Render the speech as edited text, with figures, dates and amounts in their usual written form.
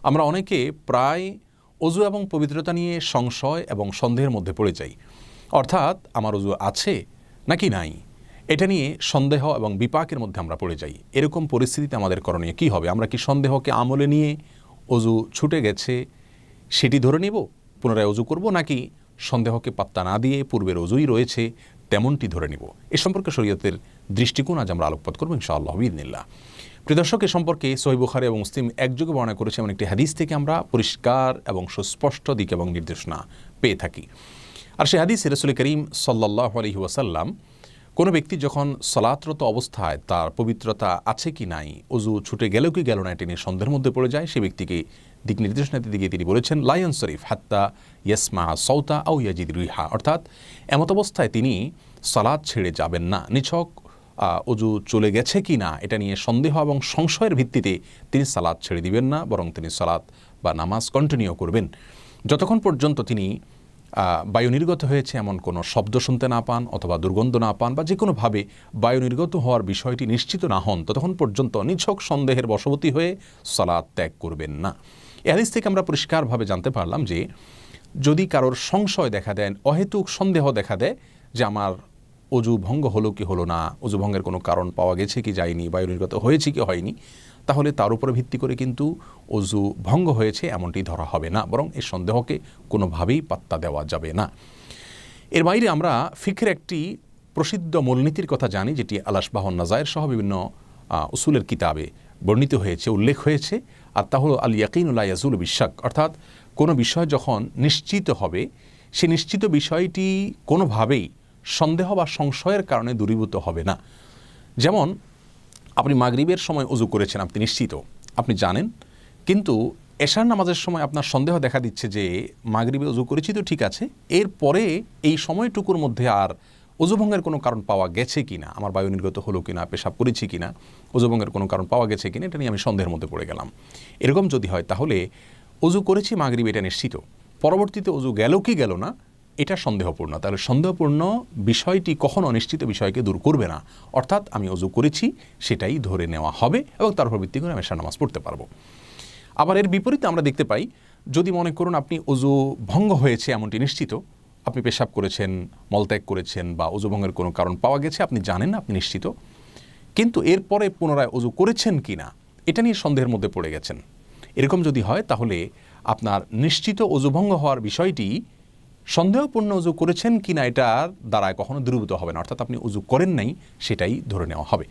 আমরা অনেকে প্রায় অজু এবং পবিত্রতা নিয়ে সংশয় এবং সন্দেহের মধ্যে পড়ে যাই। অর্থাৎ আমার অজু আছে নাকি নাই, এটা নিয়ে সন্দেহ এবং বিপাকের মধ্যে আমরা পড়ে যাই। এরকম পরিস্থিতিতে আমাদের করণীয় কী হবে? আমরা কি সন্দেহকে আমলে নিয়ে অজু ছুটে গেছে সেটি ধরে নেব, পুনরায় অজু করব, নাকি সন্দেহকে পাত্তা না দিয়ে পূর্বের অজুই রয়েছে তেমনটি ধরে নেব? এ সম্পর্কে শরীয়তের দৃষ্টিকোণ আজ আমরা আলোকপাত করবো ইনশাআল্লাহ বিইذনিল্লাহ। প্রিয় দর্শক, এ সম্পর্কে সহিহ বুখারী এবং মুসলিম একযোগে বর্ণনা করেছে এমন একটি হাদিস থেকে আমরা পরিষ্কার এবং সুস্পষ্ট দিক এবং নির্দেশনা পেয়ে থাকি। আর সেই হাদিসে রাসূল করিম সাল্লাল্লাহু আলাইহি ওয়াসাল্লাম কোনো ব্যক্তি যখন সালাতরত অবস্থায় তার পবিত্রতা আছে কি নাই, অজু ছুটে গেল কি গেল না, এটি নিয়ে সন্দেহের মধ্যে পড়ে যায়, সে ব্যক্তিকে দিক নির্দেশনা দিতে গিয়ে তিনি বলেছেন লা ইয়ানসরিফ হাত্তা ইয়াসমা সাউতা আও ইয়াজিদ রিহা, অর্থাৎ এমত অবস্থায় তিনি সালাত ছেড়ে যাবেন না। নিছক অজু চলে গেছে কি না এটা নিয়ে সন্দেহ এবং সংশয়ের ভিত্তিতে তিনি সালাত ছেড়ে দিবেন না, বরং তিনি সালাত বা নামাজ কন্টিনিউ করবেন যতক্ষণ পর্যন্ত তিনি বায়ু নির্গত হয়েছে এমন কোনো শব্দ শুনতে না পান, অথবা দুর্গন্ধ না পান, বা যে কোনোভাবে বায়ু নির্গত হওয়ার বিষয়টি নিশ্চিত না হন, ততক্ষণ পর্যন্ত নিছক সন্দেহের বশবর্তী হয়ে সালাত ত্যাগ করবেন না। এই হাদিস থেকে আমরা পরিষ্কারভাবে জানতে পারলাম যে যদি কারোর সংশয় দেখা দেয়, অহেতুক সন্দেহ দেখা দেয় যে আমার অজু ভঙ্গ হলো কি হলো না, অজু ভঙ্গের কোনো কারণ পাওয়া গেছে কি যায়নি, বায়ু নির্গত হয়েছে কি হয়নি, তাহলে তার উপরে ভিত্তি করে কিন্তু অজু ভঙ্গ হয়েছে এমনটি ধরা হবে না, বরং এই সন্দেহকে কোনোভাবেই পাত্তা দেওয়া যাবে না। এর বাইরে আমরা ফিকহের একটি প্রসিদ্ধ মূলনীতির কথা জানি, যেটি আল-আশবাহুন নাযায়ের সহ বিভিন্ন উসুলের কিতাবে বর্ণিত হয়েছে, উল্লেখ হয়েছে, আর তা হলো আল ইয়াকিনু লা ইয়াজুলু বিশ-শাক, অর্থাৎ কোনো বিষয় যখন নিশ্চিত হবে, সে নিশ্চিত বিষয়টি কোনোভাবেই সন্দেহ বা সংশয়ের কারণে দূরীভূত হবে না। যেমন আপনি মাগরিবের সময় অজু করেছেন, আপনি নিশ্চিত, আপনি জানেন, কিন্তু এশার নামাজের সময় আপনার সন্দেহ দেখা দিচ্ছে যে মাগরিবে অজু করেছি তো ঠিক আছে, এরপরে এই সময়টুকুর মধ্যে আর অজুভঙ্গের কোনো কারণ পাওয়া গেছে কিনা, আমার বায়ু নির্গত হলো কিনা, পেশাব করেছি কিনা, অজুভঙ্গের কোনো কারণ পাওয়া গেছে কিনা, এটা নিয়ে আমি সন্দেহের মধ্যে পড়ে গেলাম। এরকম যদি হয় তাহলে অজু করেছি মাগরিবে এটা নিশ্চিত, পরবর্তীতে অজু গেল কি গেল না এটা সন্দেহপূর্ণ, তাহলে সন্দেহপূর্ণ বিষয়টি কখনো অনিশ্চিত বিষয়কে দূর করবে না, অর্থাৎ আমি অজু করেছি সেটাই ধরে নেওয়া হবে এবং তার উপর ভিত্তি করে আমি এশার নামাজ পড়তে পারবো। আবার এর বিপরীতে আমরা দেখতে পাই, যদি মনে করুন আপনি অজু ভঙ্গ হয়েছে এমনটি নিশ্চিত, আপনি পেশাব করেছেন, মলত্যাগ করেছেন, বা অজু ভঙ্গের কোনো কারণ পাওয়া গেছে, আপনি জানেন না, আপনি নিশ্চিত, কিন্তু এরপরে পুনরায় অজু করেছেন কি না এটা নিয়ে সন্দেহের মধ্যে পড়ে গেছেন, এরকম যদি হয় তাহলে আপনার নিশ্চিত অজুভঙ্গ হওয়ার বিষয়টি সন্দেহপূর্ণ অজু করেছেন কিনা এটার দ্বারা কখনো দূরীভূত হবে না, অর্থাৎ আপনি অজু করেন নাই সেটাই ধরে নেওয়া হবে।